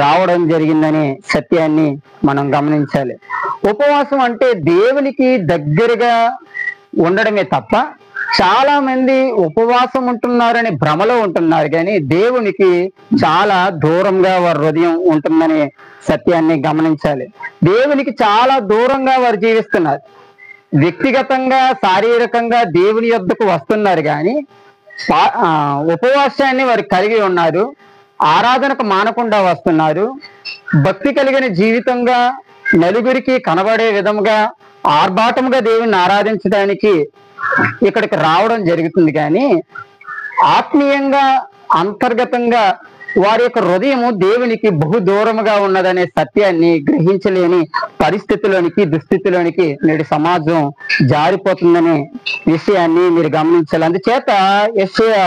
రావడం జరిగిందనే సత్యాన్ని మనం గమనించాలి. ఉపవాసం అంటే దేవునికి దగ్గరగా ఉండడమే తప్ప చాలా మంది ఉపవాసం ఉంటున్నారని భ్రమలో ఉంటున్నారు, కానీ దేవునికి చాలా దూరంగా వారి హృదయం ఉంటుందనే సత్యాన్ని గమనించాలి. దేవునికి చాలా దూరంగా వారు జీవిస్తున్నారు. వ్యక్తిగతంగా శారీరకంగా దేవుని యొద్దకు వస్తున్నారు, కానీ ఉపవాసాన్ని వారు కలిగి ఉన్నారు. ఆరాధనకు మానకుండా వస్తున్నారు. భక్తి కలిగిన జీవితంగా నలుగురికి కనబడే విధముగా ఆర్భాటముగా దేవుని ఆరాధించడానికి ఇక్కడికి రావడం జరుగుతుంది, కానీ ఆత్మీయంగా అంతర్గతంగా వారి యొక్క హృదయము దేవునికి బహు దూరముగా ఉన్నదనే సత్యాన్ని గ్రహించలేని పరిస్థితిలోనికి దుస్థితిలోనికి నేటి సమాజం జారిపోతుందనే విషయాన్ని మీరు గమనించాలి. అందుచేత యెషయా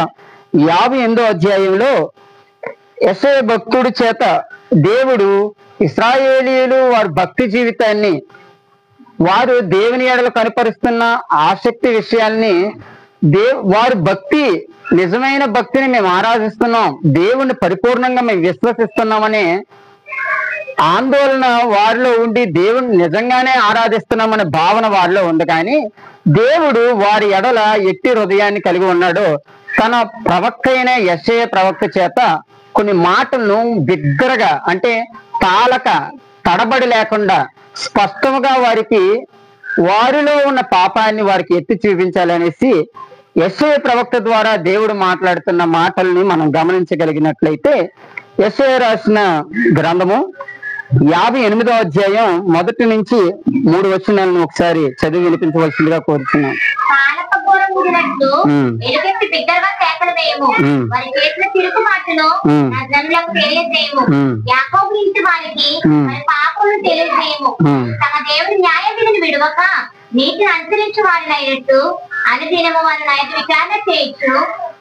58వ అధ్యాయంలో యెషయా భక్తుడి చేత దేవుడు ఇశ్రాయేలీయులు వారి భక్తి జీవితాన్ని, వారు దేవుని ఎడల కనపరుస్తున్న ఆసక్తి విషయాల్ని, వారి భక్తి నిజమైన భక్తిని మేము ఆరాధిస్తున్నాం, దేవుణ్ణి పరిపూర్ణంగా మేము విశ్వసిస్తున్నామనే ఆందోళన వారిలో ఉండి దేవుణ్ణి నిజంగానే ఆరాధిస్తున్నామనే భావన వారిలో ఉంది. కానీ దేవుడు వారి ఎడల ఎట్టి హృదయాన్ని కలిగి ఉన్నాడో తన ప్రవక్త అయిన యెషయా ప్రవక్త చేత కొన్ని మాటలను బిగ్గరగా, అంటే తాళక తడబడి లేకుండా స్పష్టంగా వారికి వారిలో ఉన్న పాపాన్ని వారికి ఎత్తి చూపించాలనేసి యెషయా ప్రవక్త ద్వారా దేవుడు మాట్లాడుతున్న మాటల్ని మనం గమనించగలిగినట్లయితే, యెషయా రాసిన గ్రంథము 58వ అధ్యాయం 1 నుంచి 3 వచనాలను ఒకసారి చదివి వినిపించవలసిందిగా కోరుతున్నాం. నీటిని అనుసరించు వారినైనట్టు అనుదినము వారిని ఆయన విచారణ చేయొచ్చు,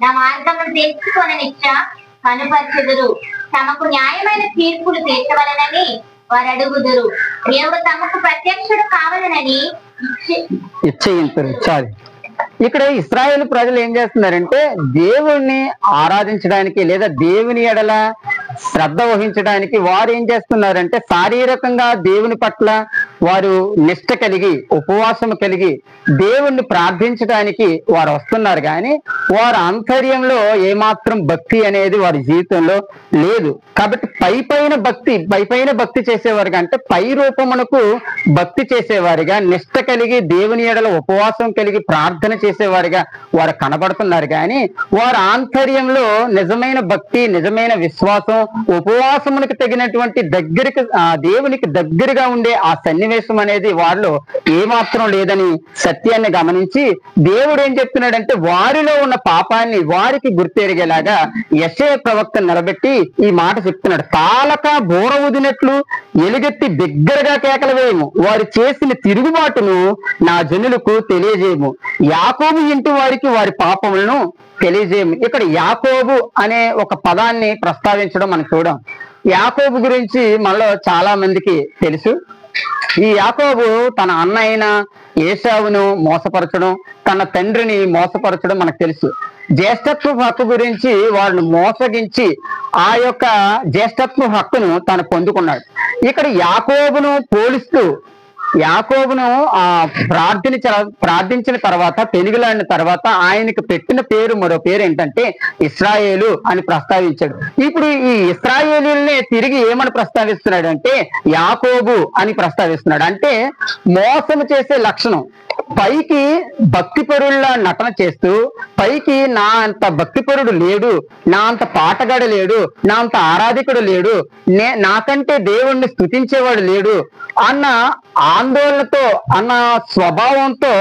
నా మార్గమును తెలుసుకోననిచ్చ కనుపరచెదరు. తమకు న్యాయమైన తీర్పులు తీర్చవలనని వారు అడుగుదురు. దేవుడు తమకు ప్రత్యక్షుడు కావాలనని ఇచ్చేయించరు. చాలు. ఇక్కడ ఇశ్రాయేలు ప్రజలు ఏం చేస్తున్నారంటే దేవుణ్ణి ఆరాధించడానికి లేదా దేవుని ఎడల శ్రద్ధ వహించడానికి వారు ఏం చేస్తున్నారంటే శారీరకంగా దేవుని పట్ల వారు నిష్ట కలిగి ఉపవాసం కలిగి దేవుణ్ణి ప్రార్థించడానికి వారు వస్తున్నారు, కానీ వారి ఆంతర్యంలో ఏమాత్రం భక్తి అనేది వారి జీవితంలో లేదు. కాబట్టి పైపైన భక్తి చేసేవారుగా, అంటే పై రూపమునకు భక్తి చేసేవారిగా, నిష్ట కలిగి దేవుని ఎడల ఉపవాసం కలిగి ప్రార్థన చేసేవారిగా వారు కనబడుతున్నారు, కానీ వారి ఆంతర్యంలో నిజమైన భక్తి, నిజమైన విశ్వాసం, ఉపవాసమునికి తగినటువంటి దేవునికి దగ్గరగా ఉండే ఆ సన్నివేశం అనేది వారిలో ఏమాత్రం లేదని సత్యాన్ని గమనించి దేవుడు ఏం చెప్తున్నాడంటే వారిలో ఉన్న పాపాన్ని వారికి గుర్తెరిగేలాగా యెషయా ప్రవక్త నిలబెట్టి ఈ మాట చెప్తున్నాడు. తాళక బోర ఊదినట్లు ఎలుగెత్తి బిగ్గరగా కేకలు వేయము, వారు చేసిన తిరుగుబాటును నా జనులకు తెలియజేయము, యాకోబు ఇంటి వారికి వారి పాపములను తెలియజేయము. ఇక్కడ యాకోబు అనే ఒక పదాన్ని ప్రస్తావించడం మనం చూడం. యాకోబు గురించి మనలో చాలా మందికి తెలుసు. ఈ యాకోబు తన అన్న అయిన ఏశావును మోసపరచడం, తన తండ్రిని మోసపరచడం మనకు తెలుసు. జ్యేష్ఠత్వ హక్కు గురించి వారిని మోసగించి ఆ యొక్క జ్యేష్ఠత్వ హక్కును తను పొందుకున్నాడు. ఇక్కడ యాకోబును పోలిస్తూ యాకోబును ప్రార్థించిన తర్వాత, పెనుగులాడిన తర్వాత ఆయనకు పెట్టిన పేరు, మరో పేరు ఏంటంటే ఇశ్రాయేలు అని ప్రస్తావించాడు. ఇప్పుడు ఈ ఇశ్రాయేలునే తిరిగి ఏమని ప్రస్తావిస్తున్నాడు అంటే యాకోబు అని ప్రస్తావిస్తున్నాడు. అంటే మోసం చేసే లక్షణం. పైకి భక్తిపరుల్లా నటన చేస్తూ, పైకి నా అంత భక్తిపరుడు లేడు, నా అంత పాటగాడు లేడు, నా అంత ఆరాధికుడు లేడు, నాకంటే దేవుణ్ణి స్తుతించేవాడు లేడు అన్న ఆందోళనతో, అన్న స్వభావంతో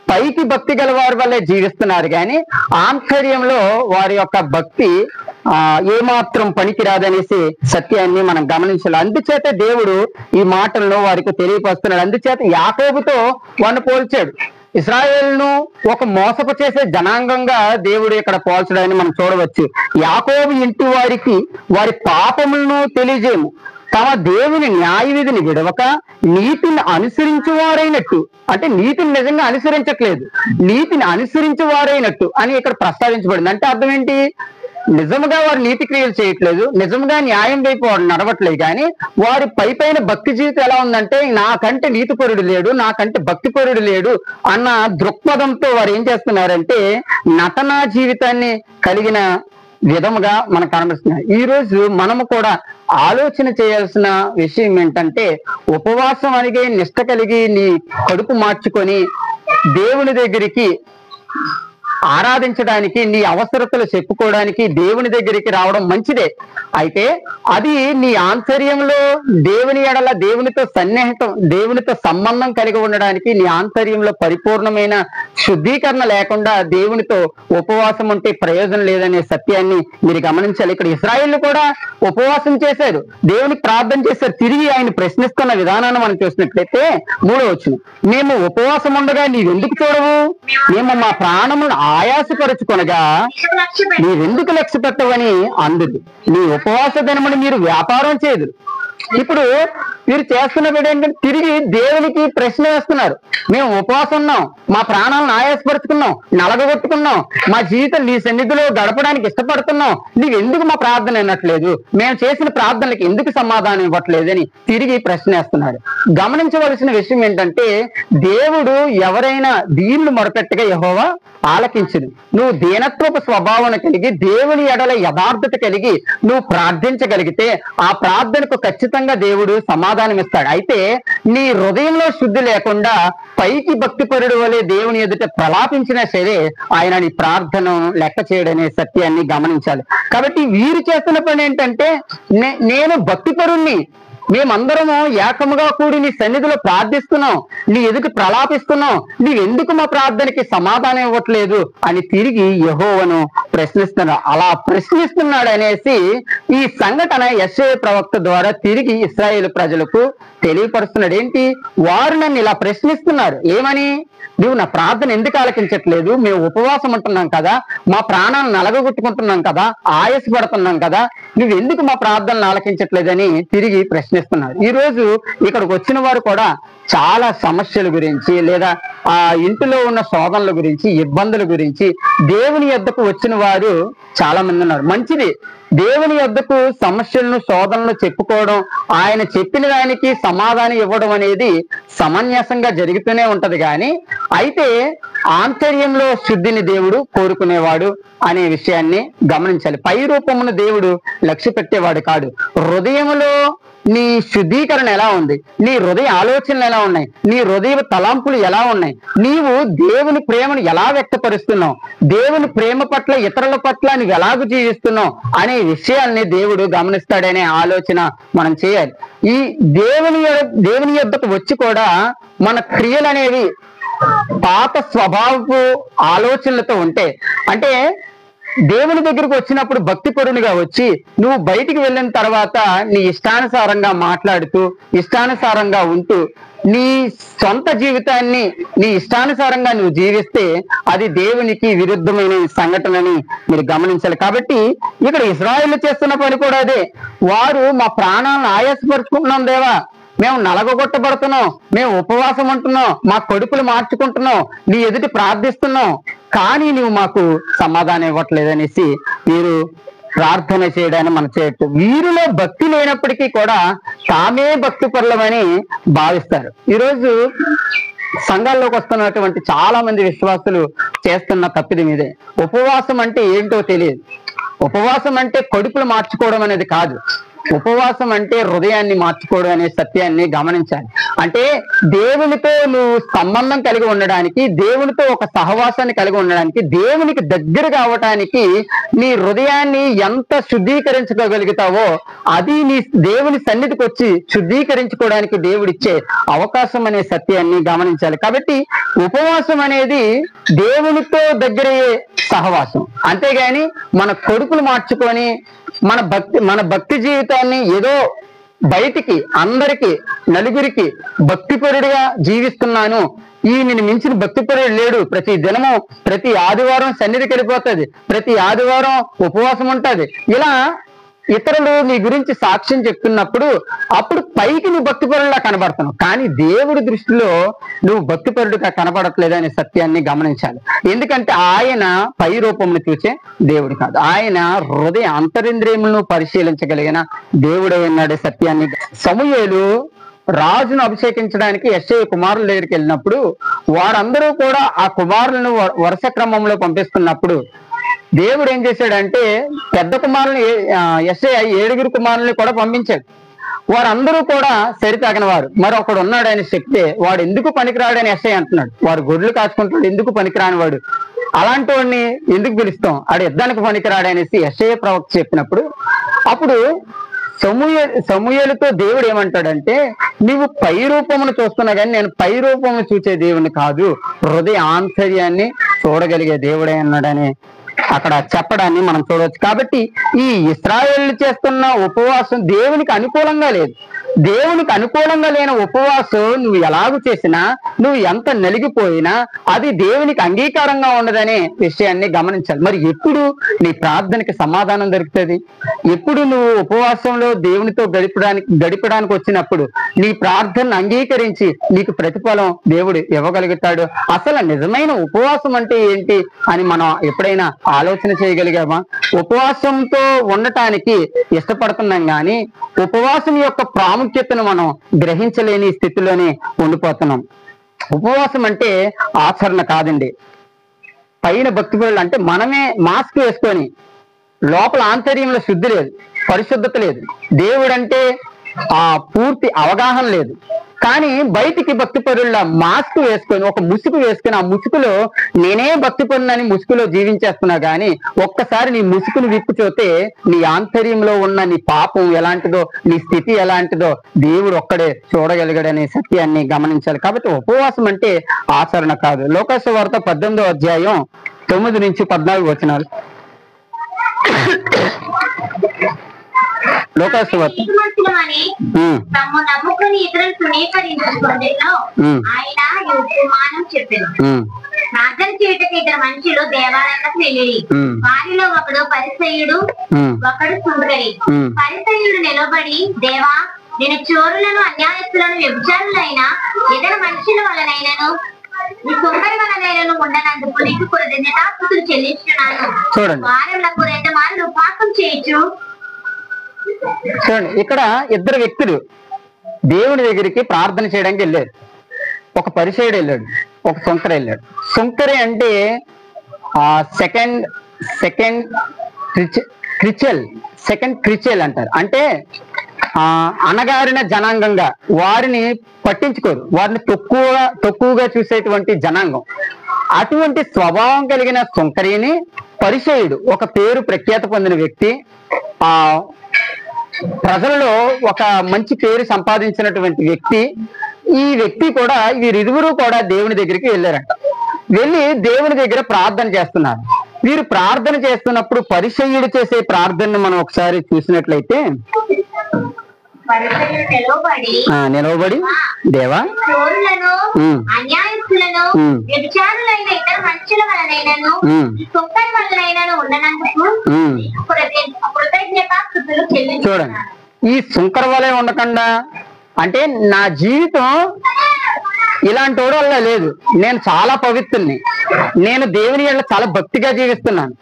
పైకి భక్తి గల వారి వల్లే జీవిస్తున్నారు, కానీ ఆంతర్యంలో వారి యొక్క భక్తి ఏమాత్రం పనికిరాదనేసి సత్యాన్ని మనం గమనించాలి. అందుచేత దేవుడు ఈ మాటలను వారికి తెలియపరుస్తున్నాడు. అందుచేత యాకోబుతో వారిని పోల్చాడు. ఇశ్రాయేలును ఒక మోసపు చేసే జనాంగంగా దేవుడు ఇక్కడ పోల్చడాన్ని మనం చూడవచ్చు. యాకోబు ఇంటి వారికి వారి పాపములను తెలియజేయము, తమ దేవుని న్యాయ విధిని విడవక నీతిని అనుసరించువారైనట్టు, అంటే నీతిని నిజంగా అనుసరించట్లేదు, నీతిని అనుసరించువారైనట్టు అని ఇక్కడ ప్రస్తావించబడింది. అంటే అర్థం ఏంటి? నిజంగా వారు నీతి క్రియలు చేయట్లేదు, నిజంగా న్యాయం వైపు వారు నడవట్లేదు. కానీ వారి పైన భక్తి జీవితం ఎలా ఉందంటే, నాకంటే నీతిపరుడు లేడు, నాకంటే భక్తిపరుడు లేడు అన్న దృక్పథంతో వారు ఏం చేస్తున్నారంటే నటనా జీవితాన్ని కలిగిన విధముగా మనకు కనిపిస్తున్నాయి. ఈ రోజు మనము కూడా ఆలోచన చేయాల్సిన విషయం ఏంటంటే, ఉపవాసం అనిగే నిష్ట కలిగి నీ కడుపు మార్చుకొని దేవుని దగ్గరికి ఆరాధించడానికి, నీ అవసరతలు చెప్పుకోవడానికి దేవుని దగ్గరికి రావడం మంచిదే. అయితే అది నీ ఆంతర్యంలో దేవుని ఎడల దేవునితో సన్నిహితం, దేవునితో సంబంధం కలిగి ఉండడానికి నీ ఆంతర్యంలో పరిపూర్ణమైన శుద్ధీకరణ లేకుండా దేవునితో ఉపవాసం ఉంటే ప్రయోజనం లేదనే సత్యాన్ని మీరు గమనించాలి. ఇక్కడ ఇశ్రాయేలు కూడా ఉపవాసం చేశారు, దేవునికి ప్రార్థన చేశారు. తిరిగి ఆయన ప్రశ్నిస్తున్న విధానాన్ని మనం చూసినట్లయితే 3వ వచనం, మేము ఉపవాసం ఉండగా నీవెందుకు చూడవు, మేము మా ప్రాణములను ఆయాసపరుచుకొనగా నీవెందుకు లక్ష్య పెట్టవని అందుదు. నీ ఉపవాస దినమును మీరు వ్యాపారం చేయదు. ఇప్పుడు వీరు చేస్తున్న ఏంటంటే తిరిగి దేవునికి ప్రశ్న వేస్తున్నారు. మేము ఉపవాసం ఉన్నాం, మా ప్రాణాలను ఆయాసపరుచుకున్నాం, నలగొట్టుకున్నాం, మా జీవితం నీ సన్నిధిలో గడపడానికి ఇష్టపడుతున్నాం, నీవు ఎందుకు మా ప్రార్థన వినట్లేదు, మేము చేసిన ప్రార్థనలకు ఎందుకు సమాధానం ఇవ్వట్లేదు అని తిరిగి ప్రశ్న వేస్తున్నారు. గమనించవలసిన విషయం ఏంటంటే, దేవుడు ఎవరైనా దీన్ని మొరపెట్టగా యెహోవా ఆలకించును. నువ్వు దీనత్వపు స్వభావం కలిగి దేవుని ఎడల యథార్థత కలిగి నువ్వు ప్రార్థించగలిగితే ఆ ప్రార్థనకు ఖచ్చితంగా దేవుడు సమాధానం ఇస్తాడు. అయితే నీ హృదయంలో శుద్ధి లేకుండా పైకి భక్తిపరుడు వలె దేవుని ఎదుట ప్రలాపించినా సరే ఆయన నీ ప్రార్థన లెక్క చేయడనే సత్యాన్ని గమనించాలి. కాబట్టి వీరు చేస్తున్న పని ఏంటంటే, నేను భక్తిపరుణ్ణి, మేమందరము ఏకముగా కూడి నీ సన్నిధిలో ప్రార్థిస్తున్నాం, నీ ఎదుట ప్రలాపిస్తున్నాం, నీవెందుకు మా ప్రార్థనకి సమాధానం ఇవ్వట్లేదు అని తిరిగి యెహోవాను ప్రశ్నిస్తున్నాడు. అలా ప్రశ్నిస్తున్నాడు అనేసి ఈ సంఘటన యెషయా ప్రవక్త ద్వారా తిరిగి ఇశ్రాయేలు ప్రజలకు తెలియపరుస్తున్నాడు. ఏంటి, వారు నన్ను ఇలా ప్రశ్నిస్తున్నారు, ఏమని, నువ్వు నా ప్రార్థన ఎందుకు ఆలకించట్లేదు, మేము ఉపవాసం ఉంటున్నాం కదా, మా ప్రాణాలను నలగొట్టుకుంటున్నాం కదా, ఆయాసపడుతున్నాం కదా, నువ్వు ఎందుకు మా ప్రార్థనలు ఆలకించట్లేదని తిరిగి ప్రశ్నిస్తున్నారు. ఈ రోజు ఇక్కడికి వచ్చిన వారు కూడా చాలా సమస్యల గురించి లేదా ఆ ఇంటిలో ఉన్న శోధనల గురించి, ఇబ్బందుల గురించి దేవుని యొద్దకు వచ్చిన వారు చాలా మంది ఉన్నారు. మంచిది, దేవుని యొద్దకు సమస్యలను శోధనలు చెప్పుకోవడం, ఆయన చెప్పిన దానికి సమాధానం ఇవ్వడం అనేది సమంజసంగా జరుగుతూనే ఉంటది. కానీ అయితే ఆంతర్యంలో శుద్ధిని దేవుడు కోరుకునేవాడు అనే విషయాన్ని గమనించాలి. పై రూపమును దేవుడు లక్ష్య పెట్టేవాడు కాదు. హృదయములో నీ శుద్ధీకరణ ఎలా ఉంది, నీ హృదయ ఆలోచనలు ఎలా ఉన్నాయి, నీ హృదయ తలంపులు ఎలా ఉన్నాయి, నీవు దేవుని ప్రేమను ఎలా వ్యక్తపరుస్తున్నావు, దేవుని ప్రేమ పట్ల ఇతరుల పట్ల నువ్వు ఎలాగ జీవిస్తున్నావు అనే విషయాల్ని దేవుడు గమనిస్తాడనే ఆలోచన మనం చేయాలి. ఈ దేవుని యొద్దకు వచ్చి కూడా మన క్రియలు అనేవి పాత స్వభావపు ఆలోచనలతో ఉంటే, అంటే దేవుని దగ్గరకు వచ్చినప్పుడు భక్తిపరునిగా వచ్చి నువ్వు బయటికి వెళ్ళిన తర్వాత నీ ఇష్టానుసారంగా మాట్లాడుతూ ఇష్టానుసారంగా ఉంటూ నీ సొంత జీవితాన్ని నీ ఇష్టానుసారంగా నువ్వు జీవిస్తే అది దేవునికి విరుద్ధమైన సంఘటనని మీరు గమనించాలి. కాబట్టి ఇక్కడ ఇశ్రాయేలు చేస్తున్న పని కూడా అదే. వారు మా ప్రాణాలను ఆయాసపరుచుకుంటున్నాం దేవా, మేము నలగొట్టబడుతున్నాం, మేము ఉపవాసం ఉంటున్నాం, మా కడుపులు మార్చుకుంటున్నాం, నీ ఎదుటి ప్రార్థిస్తున్నాం, కానీ నువ్వు మాకు సమాధానం ఇవ్వట్లేదనేసి వీరు ప్రార్థన చేయడాన్ని మనం చేయొచ్చు. వీరిలో భక్తి లేనప్పటికీ కూడా తామే భక్తి పరులమని భావిస్తారు. ఈరోజు సంఘాల్లోకి వస్తున్నటువంటి చాలా మంది విశ్వాసులు చేస్తున్న తప్పిది మీదే. ఉపవాసం అంటే ఏంటో తెలియదు. ఉపవాసం అంటే కడుపులు మార్చుకోవడం అనేది కాదు. ఉపవాసం అంటే హృదయాన్ని మార్చుకోవడం అనే సత్యాన్ని గమనించాలి. అంటే దేవునితో నువ్వు సంబంధం కలిగి ఉండడానికి, దేవునితో ఒక సహవాసాన్ని కలిగి ఉండడానికి, దేవునికి దగ్గర కావటానికి నీ హృదయాన్ని ఎంత శుద్ధీకరించుకోగలుగుతావో అది నీ దేవుని సన్నిధికి వచ్చి శుద్ధీకరించుకోవడానికి దేవుడిచ్చే అవకాశం అనే సత్యాన్ని గమనించాలి. కాబట్టి ఉపవాసం అనేది దేవునితో దగ్గరయ్యే సహవాసం, అంతేగాని మన కొడుకులు మార్చుకొని మన భక్తి జీవితాన్ని ఏదో బయటికి అందరికి నలుగురికి భక్తిపరుడిగా జీవిస్తున్నాను, ఈయనని మించిన భక్తిపరుడు లేడు, ప్రతి దినము ప్రతి ఆదివారం సన్నిధికి వెళ్ళిపోతుంది, ప్రతి ఆదివారం ఉపవాసం ఉంటుంది, ఇలా ఇతరులు నీ గురించి సాక్ష్యం చెప్తున్నప్పుడు అప్పుడు పైకి నువ్వు భక్తిపరుడులా కనబడుతున్నావు, కానీ దేవుడి దృష్టిలో నువ్వు భక్తిపరుడుగా కనబడట్లేదు అనే సత్యాన్ని గమనించాలి. ఎందుకంటే ఆయన పై రూపమును చూసే దేవుడు కాదు, ఆయన హృదయ అంతరింద్రియములను పరిశీలించగలిగిన దేవుడు అన్నాడే సత్యాన్ని. సమూయేలు రాజును అభిషేకించడానికి యెష్షయి కుమారుల దగ్గరికి వెళ్ళినప్పుడు వారందరూ కూడా ఆ కుమారులను వరుస క్రమంలో పంపిస్తున్నప్పుడు దేవుడు ఏం చేశాడంటే పెద్ద కుమారుని యెష్షయి 7 కుమారుల్ని కూడా పంపించాడు. వారందరూ కూడా సరితగిన వారు. మరి ఒకడు ఉన్నాడు ఆయన చెప్తే వాడు ఎందుకు పనికిరాడని యెష్షయి అంటున్నాడు. వాడు గొడ్లు కాచుకుంటాడు, ఎందుకు పనికిరాని వాడు, అలాంటి వాడిని ఎందుకు పిలుస్తాం, ఆడు యుద్ధానికి పనికిరాడనేసి యెష్షయి ప్రవక్త చెప్పినప్పుడు అప్పుడు సమూయేలుతో దేవుడు ఏమంటాడంటే నీవు పై రూపమును చూస్తున్నా కానీ నేను పై రూపమును చూసే దేవుని కాదు, హృదయ ఆంతర్యాన్ని చూడగలిగే దేవుడే అన్నాడని అక్కడ చెప్పడాన్ని మనం చూడవచ్చు. కాబట్టి ఈ ఇశ్రాయేలు చేస్తున్న ఉపవాసం దేవునికి అనుకూలంగా లేదు. దేవునికి అనుకూలంగా లేని ఉపవాసం నువ్వు ఎలాగూ చేసినా, నువ్వు ఎంత నలిగిపోయినా అది దేవునికి అంగీకారంగా ఉండదనే విషయాన్ని గమనించాలి. మరి ఎప్పుడు నీ ప్రార్థనకి సమాధానం దొరుకుతుంది? ఎప్పుడు నువ్వు ఉపవాసంలో దేవునితో గడిపడానికి వచ్చినప్పుడు నీ ప్రార్థనను అంగీకరించి నీకు ప్రతిఫలం దేవుడు ఇవ్వగలుగుతాడు. అసలు నిజమైన ఉపవాసం అంటే ఏంటి అని మనం ఎప్పుడైనా ఆలోచన చేయగలిగామా? ఉపవాసంతో ఉండటానికి ఇష్టపడుతున్నాం కానీ ఉపవాసం యొక్క ప్రాముఖ్యతను మనం గ్రహించలేని స్థితిలోనే ఉండిపోతున్నాం. ఉపవాసం అంటే ఆచరణ కాదండి. పైన భక్తిపరులు అంటే మనమే మాస్క్ వేసుకొని లోపల ఆంతర్యంలో శుద్ధి లేదు, పరిశుద్ధత లేదు, దేవుడు అంటే పూర్తి అవగాహన లేదు. కానీ బయటికి భక్తిపరుల మాస్క్ వేసుకొని ఒక ముసుగు వేసుకొని ఆ ముసుగులో నేనే భక్తిపరులని ముసుగులో జీవించేస్తున్నా కానీ ఒక్కసారి నీ ముసుగును విప్పుచోతే నీ ఆంతర్యంలో ఉన్న నీ పాపం ఎలాంటిదో, నీ స్థితి ఎలాంటిదో దేవుడు ఒక్కడే చూడగలిగాడనే సత్యాన్ని గమనించాలి. కాబట్టి ఉపవాసం అంటే ఆచరణ కాదు. లోకాసువార్త 18వ అధ్యాయం 9 నుంచి 14 వచనాలు. లోకాసువార్త తమ్ము నమ్ముకుని ఇతరులు తృణీకరించుకునేలో ఆయన ఈ ఉపమానం చెప్పారు. ప్రార్థన చేయుటకు 2 మనుషులు దేవాలయంలోకి వెళ్ళి వారిలో ఒకడు పరిసయ్యుడు, ఒకడు సుంకరి. పరిసయ్యుడు నిలబడి, దేవా నేను చోరులను, అన్యాయస్తులను, వ్యభిచారులైన 2 మనుషుల వలనైనను ఈ సుంకరి వలనైనను ఉండనందుకు నీకు కృతజ్ఞతాస్తుతులు చెల్లిస్తున్నాను. వారములకు 2 మార్లు ఉపవాసం చేయొచ్చు. చూడండి, ఇక్కడ 2 వ్యక్తులు దేవుని దగ్గరికి ప్రార్థన చేయడానికి వెళ్ళారు. ఒక పరిసయ్యుడు వెళ్ళాడు, ఒక సుంకరి వెళ్ళాడు. సుంకరి అంటే సెకండ్ క్రిచల్ అంటారు. అంటే అణగారిన జనాంగంగా వారిని పట్టించుకోరు, వారిని తక్కువగా చూసేటువంటి జనాంగం. అటువంటి స్వభావం కలిగిన సుంకరిని పరిసయ్యుడు, ఒక పేరు ప్రఖ్యాత పొందిన వ్యక్తి, ప్రజలలో ఒక మంచి పేరు సంపాదించినటువంటి వ్యక్తి. ఈ వ్యక్తి కూడా, వీరిరువురు కూడా దేవుని దగ్గరికి వెళ్ళారంట. వెళ్ళి దేవుని దగ్గర ప్రార్థన చేస్తున్నారు. వీరు ప్రార్థన చేస్తున్నప్పుడు పరిసయ్యుడు చేసే ప్రార్థనను మనం ఒకసారి చూసినట్లయితే, నిలవబడి దేవా చోరులను, అన్యాయస్తులను, వ్యభిచారులైన 2 మనుషుల వలనైనను సుంకరి వలనైనను ఉండనందుకు కృతజ్ఞతాస్తుతులు చెల్లిస్తున్నాను. చూడండి, ఈ సుంకర వలె ఉండకుండా అంటే నా జీవితం ఇలాంటి వల్ల లేదు, నేను చాలా పవిత్రుని, నేను దేవుని యందు చాలా భక్తిగా జీవిస్తున్నాను,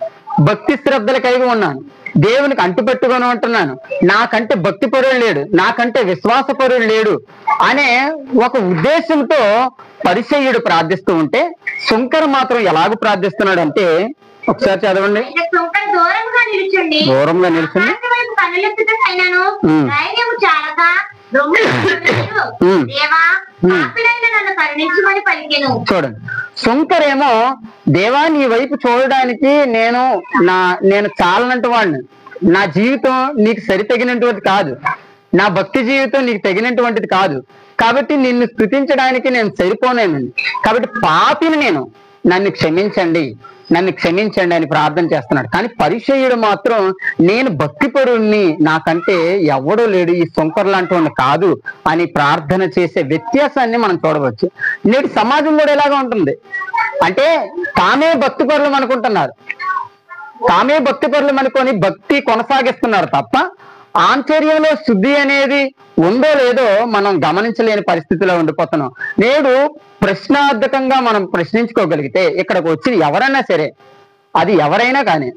భక్తి శ్రద్ధలు కలిగి ఉన్నాను, దేవునికి అంటుపెట్టుకొని ఉంటున్నాను, నాకంటే భక్తి పరుడు లేడు, నాకంటే విశ్వాసపరుడు లేడు అనే ఒక ఉద్దేశంతో పరిసయ్యుడు ప్రార్థిస్తూ ఉంటే సుంకరు మాత్రం ఎలాగ ప్రార్థిస్తున్నాడు అంటే, ఒకసారి చదవండి. దూరంగా నిల్చుండి చూడండి, సుంకరేమో దేవా నీ వైపు చూడడానికి నేను చాలనంటు వాడిని, నా జీవితం నీకు సరితగినటువంటిది కాదు, నా భక్తి జీవితం నీకు తగినటువంటిది కాదు, కాబట్టి నిన్ను స్తుతించడానికి నేను సరిపోనేనండి, కాబట్టి పాపిని నేను, నన్ను క్షమించండి అని ప్రార్థన చేస్తున్నాడు. కానీ పరిసయ్యుడు మాత్రం నేను భక్తిపరుణ్ణి, నాకంటే ఎవడూ లేడు, ఈ సుంకరు లాంటి వాడిని కాదు అని ప్రార్థన చేసే వ్యత్యాసాన్ని మనం చూడవచ్చు. నేటి సమాజం కూడా ఎలాగా ఉంటుంది అంటే తామే భక్తిపరులు అనుకుంటున్నారు, తామే భక్తిపరులు అనుకొని భక్తి కొనసాగిస్తున్నారు తప్ప ఆంతర్యంలో శుద్ధి అనేది ఉందో లేదో మనం గమనించలేని పరిస్థితిలో ఉండిపోతున్నాం. నేడు ప్రశ్నార్థకంగా మనం ప్రశ్నించుకోగలిగితే ఇక్కడికి వచ్చిన ఎవరైనా సరే, అది ఎవరైనా కానీ,